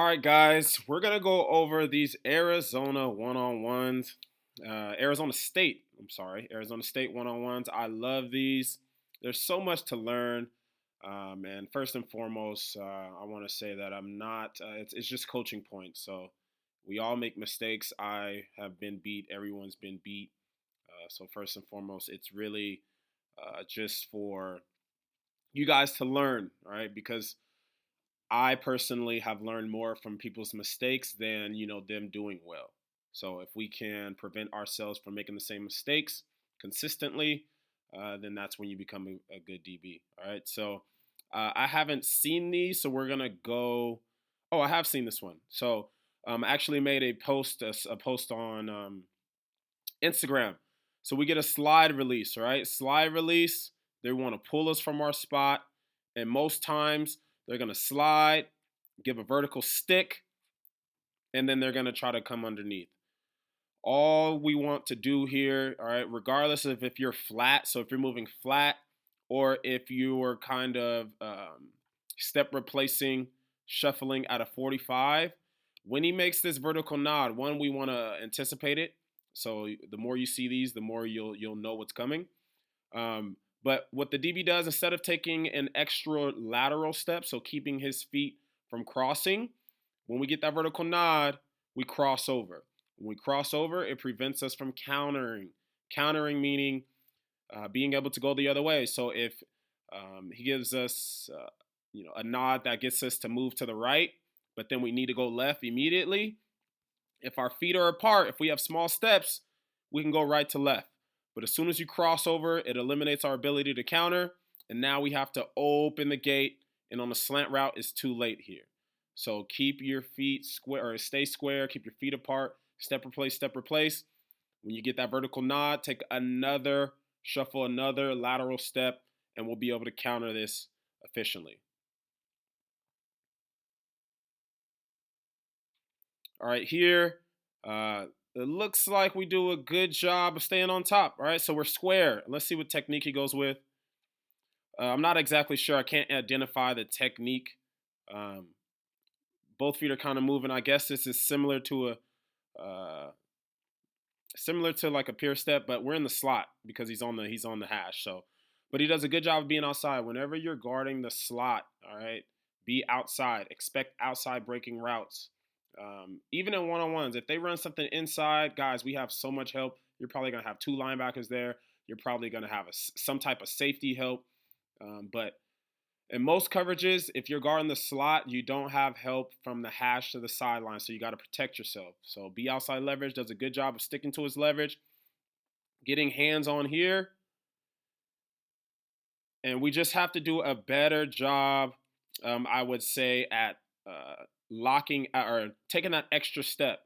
All right, guys, we're gonna go over these Arizona one-on-ones. Arizona State one-on-ones. I love these. There's so much to learn. And first and foremost, I want to say that I'm not. It's just coaching points. So we all make mistakes. I have been beat. Everyone's been beat. So first and foremost, it's really just for you guys to learn, all right? Because I personally have learned more from people's mistakes than, them doing well. So if we can prevent ourselves from making the same mistakes consistently, then that's when you become a good DB. All right. So I haven't seen these, so we're gonna go. Oh, I have seen this one. So I actually made a post on Instagram. So we get a slide release, right? Slide release. They want to pull us from our spot, and most times they're gonna slide, give a vertical stick, and then they're gonna try to come underneath. All we want to do here, all right, regardless of if you're flat, so if you're moving flat or if you are kind of step replacing, shuffling at a 45, when he makes this vertical nod, one, we want to anticipate it. So the more you see these, the more you'll know what's coming. But what the DB does, instead of taking an extra lateral step, so keeping his feet from crossing, when we get that vertical nod, we cross over. When we cross over, it prevents us from countering. Countering meaning being able to go the other way. So if he gives us, a nod that gets us to move to the right, but then we need to go left immediately. If our feet are apart, if we have small steps, we can go right to left. But as soon as you cross over, it eliminates our ability to counter. And now we have to open the gate. And on a slant route, it's too late here. So keep your feet square or stay square, keep your feet apart, step replace, step replace. When you get that vertical nod, take another shuffle, another lateral step, and we'll be able to counter this efficiently. All right, here, it looks like we do a good job of staying on top. All right, so we're square. Let's see what technique he goes with. I'm not exactly sure. I can't identify the technique. Um, both feet are kind of moving. I guess this is similar to like a pure step, but we're in the slot because he's on the hash. So, but he does a good job of being outside. Whenever you're guarding the slot, all right, be outside. Expect outside breaking routes. Even in one-on-ones, if they run something inside, guys, we have so much help. You're probably gonna have two linebackers there. You're probably gonna have some type of safety help. But in most coverages, if you're guarding the slot, you don't have help from the hash to the sideline, so you got to protect yourself. So be outside leverage does a good job of sticking to his leverage, getting hands on here, and we just have to do a better job, I would say, at locking or taking that extra step.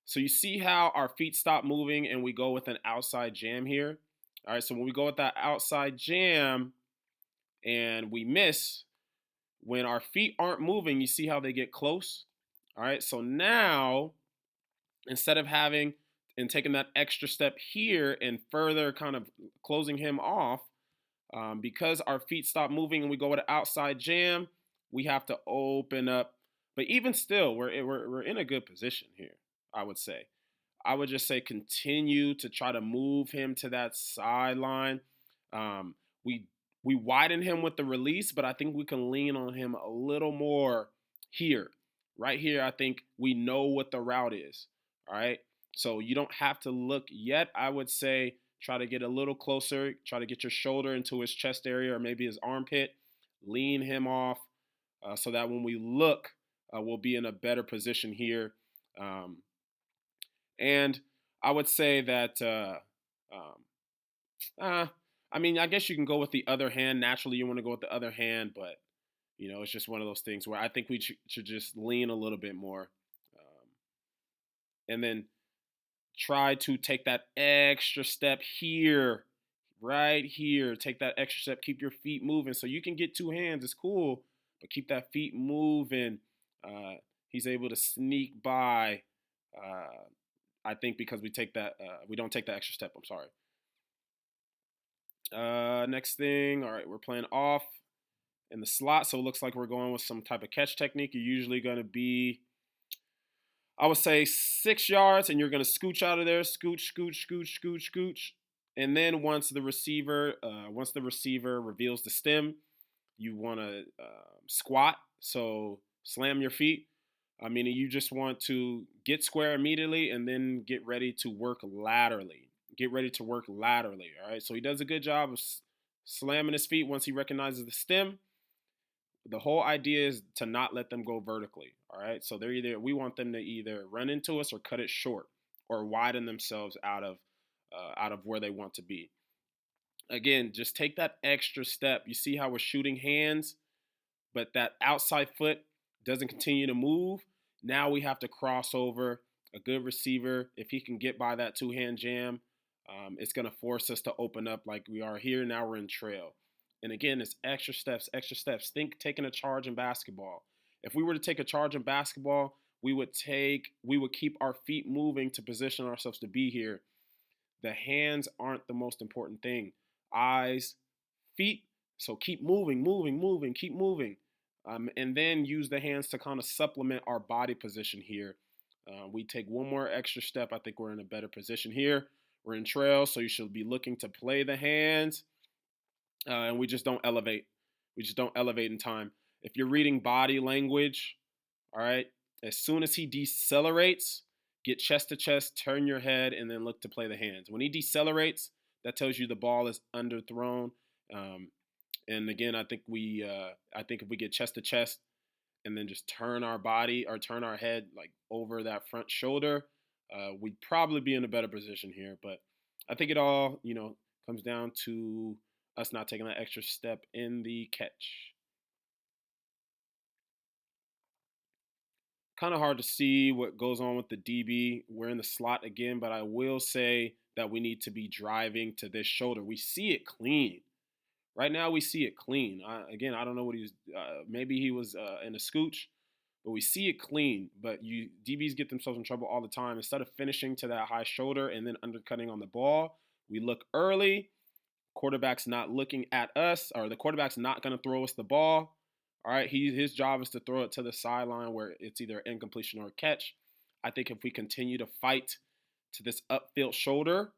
So you see how our feet stop moving and we go with an outside jam here. All right, so when we go with that outside jam and we miss, when our feet aren't moving, you see how they get close? All right, so now instead of having and taking that extra step here and further kind of closing him off, because our feet stop moving and we go with an outside jam, we have to open up. But even still, we're in a good position here, I would say. I would just say continue to try to move him to that sideline. Um, we we widen him with the release, but I think we can lean on him a little more here. Right here, I think we know what the route is. All right. So you don't have to look yet. I would say try to get a little closer, try to get your shoulder into his chest area or maybe his armpit, lean him off so that when we look, we'll be in a better position here. Um, and I would say that, um, uh, I mean, I guess you can go with the other hand. Naturally, you want to go with the other hand, but it's just one of those things where I think we should just lean a little bit more, and then try to take that extra step here, right here. Take that extra step. Keep your feet moving, so you can get two hands. It's cool, but keep that feet moving. Uh, he's able to sneak by. I think because we don't take that extra step. I'm sorry. Next thing, all right, we're playing off in the slot, so it looks like we're going with some type of catch technique. You're usually going to be I would say 6 yards, and you're going to scooch out of there, scooch, scooch, scooch, scooch, scooch. And then once the receiver reveals the stem, you want to squat. So slam your feet. I mean, you just want to get square immediately and then get ready to work laterally. Get ready to work laterally. All right. So he does a good job of slamming his feet once he recognizes the stem. The whole idea is to not let them go vertically. All right. So we want them to either run into us or cut it short or widen themselves out of where they want to be. Again, just take that extra step. You see how we're shooting hands, but that outside foot doesn't continue to move. Now we have to cross over. A good receiver, if he can get by that two-hand jam, it's going to force us to open up like we are here. Now we're in trail. And again, it's extra steps, extra steps. Think taking a charge in basketball. If we were to take a charge in basketball, we would keep our feet moving to position ourselves to be here. The hands aren't the most important thing. Eyes, feet. So keep moving, moving, moving, keep moving. And then use the hands to kind of supplement our body position here. We take one more extra step. I think we're in a better position here. We're in trail, so you should be looking to play the hands. And we just don't elevate. We just don't elevate in time. If you're reading body language, all right, as soon as he decelerates, get chest to chest, turn your head, and then look to play the hands. When he decelerates, that tells you the ball is underthrown. And again, I think if we get chest to chest and then just turn our body or turn our head like over that front shoulder, we'd probably be in a better position here. But I think it all, comes down to us not taking that extra step in the catch. Kind of hard to see what goes on with the DB. We're in the slot again, but I will say that we need to be driving to this shoulder. We see it clean. Right now, we see it clean. Again, I don't know what he's. Maybe he was in a scooch, but we see it clean. But DBs get themselves in trouble all the time. Instead of finishing to that high shoulder and then undercutting on the ball, we look early. Quarterback's not looking at us, or the quarterback's not going to throw us the ball. All right, his job is to throw it to the sideline where it's either incompletion or a catch. I think if we continue to fight to this upfield shoulder,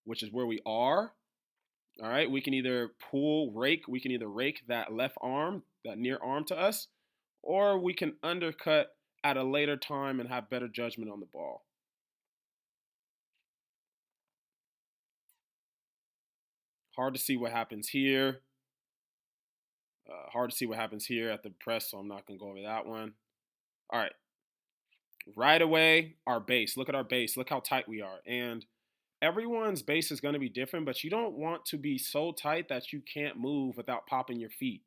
which is where we are, all right, we can either rake that left arm, that near arm to us, or we can undercut at a later time and have better judgment on the ball. Hard to see what happens here. Hard to see what happens here at the press, so I'm not going to go over that one. All right. Right away, our base. Look at our base. Look how tight we are. And everyone's base is going to be different, but you don't want to be so tight that you can't move without popping your feet.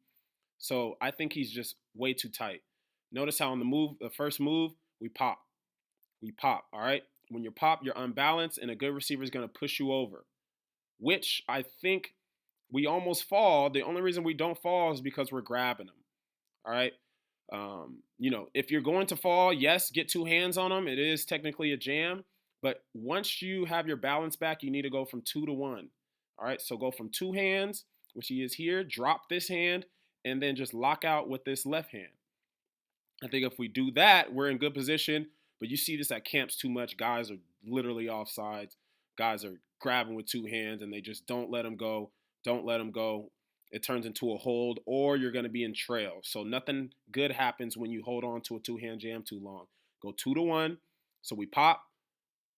So I think he's just way too tight. Notice how on the first move, we pop. We pop, all right? When you pop, you're unbalanced, and a good receiver is going to push you over, which I think we almost fall. The only reason we don't fall is because we're grabbing them, all right? If you're going to fall, yes, get two hands on them. It is technically a jam. But once you have your balance back, you need to go from 2 to 1. All right, so go from 2 hands, which he is here, drop this hand, and then just lock out with this left hand. I think if we do that, we're in good position. But you see this at camps too much. Guys are literally offsides. Guys are grabbing with 2 hands, and they just don't let them go. Don't let them go. It turns into a hold, or you're going to be in trail. So nothing good happens when you hold on to a 2-hand jam too long. Go 2 to 1. So we pop.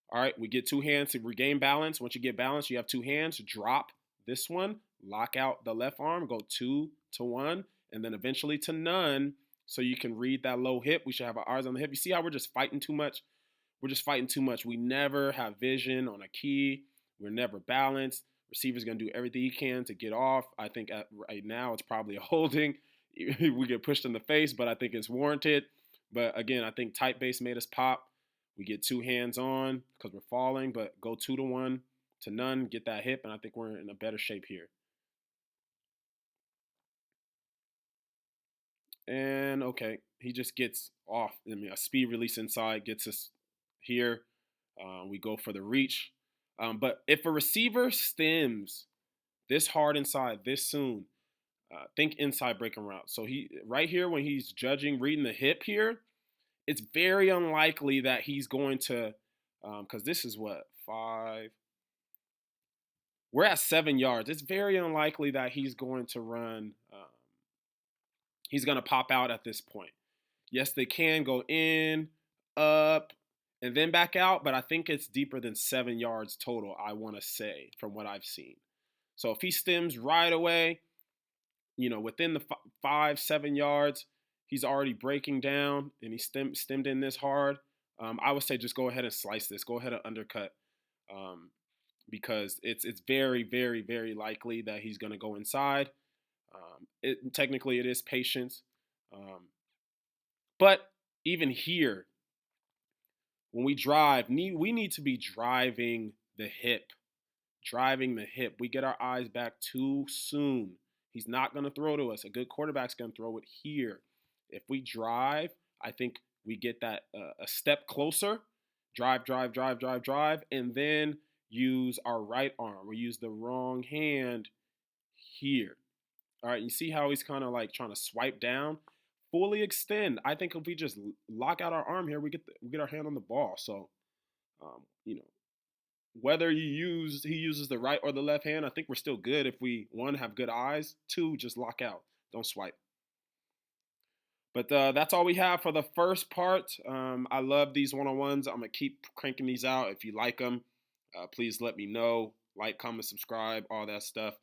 All right, we get 2 hands to regain balance. Once you get balance, you have 2 hands. Drop this one, lock out the left arm, go 2 to 1, and then eventually to none so you can read that low hip. We should have our eyes on the hip. You see how we're just fighting too much? We're just fighting too much. We never have vision on a key. We're never balanced. Receiver's going to do everything he can to get off. I think right now it's probably a holding. We get pushed in the face, but I think it's warranted. But again, I think tight base made us pop. We get 2 hands on because we're falling, but go 2 to 1 to none, get that hip, and I think we're in a better shape here. And okay, he just gets off. I mean, a speed release inside gets us here. We go for the reach. But if a receiver stems this hard inside this soon, think inside breaking route. So he right here when he's judging, reading the hip here, it's very unlikely that he's going to, because this is what, 5, we're at 7 yards. It's very unlikely that he's going to run, he's going to pop out at this point. Yes, they can go in, up, and then back out, but I think it's deeper than 7 yards total, I want to say, from what I've seen. So if he stems right away, within the 5, 7 yards, he's already breaking down and he stemmed in this hard. I would say just go ahead and slice this. Go ahead and undercut, because it's very, very, very likely that he's going to go inside. Technically, it is patience, but even here, when we drive, we need to be driving the hip. Driving the hip. We get our eyes back too soon. He's not going to throw to us. A good quarterback's going to throw it here. If we drive, I think we get that a step closer. Drive, drive, drive, drive, drive, and then use our right arm. We use the wrong hand here. All right, you see how he's kind of like trying to swipe down? Fully extend. I think if we just lock out our arm here, we get our hand on the ball. So, um, you know, whether he uses the right or the left hand, I think we're still good if we, one, have good eyes, two, just lock out, don't swipe. But that's all we have for the first part. I love these one-on-ones. I'm gonna keep cranking these out. If you like them, please let me know. Like, comment, subscribe, all that stuff.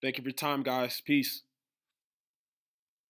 Thank you for your time, guys. Peace.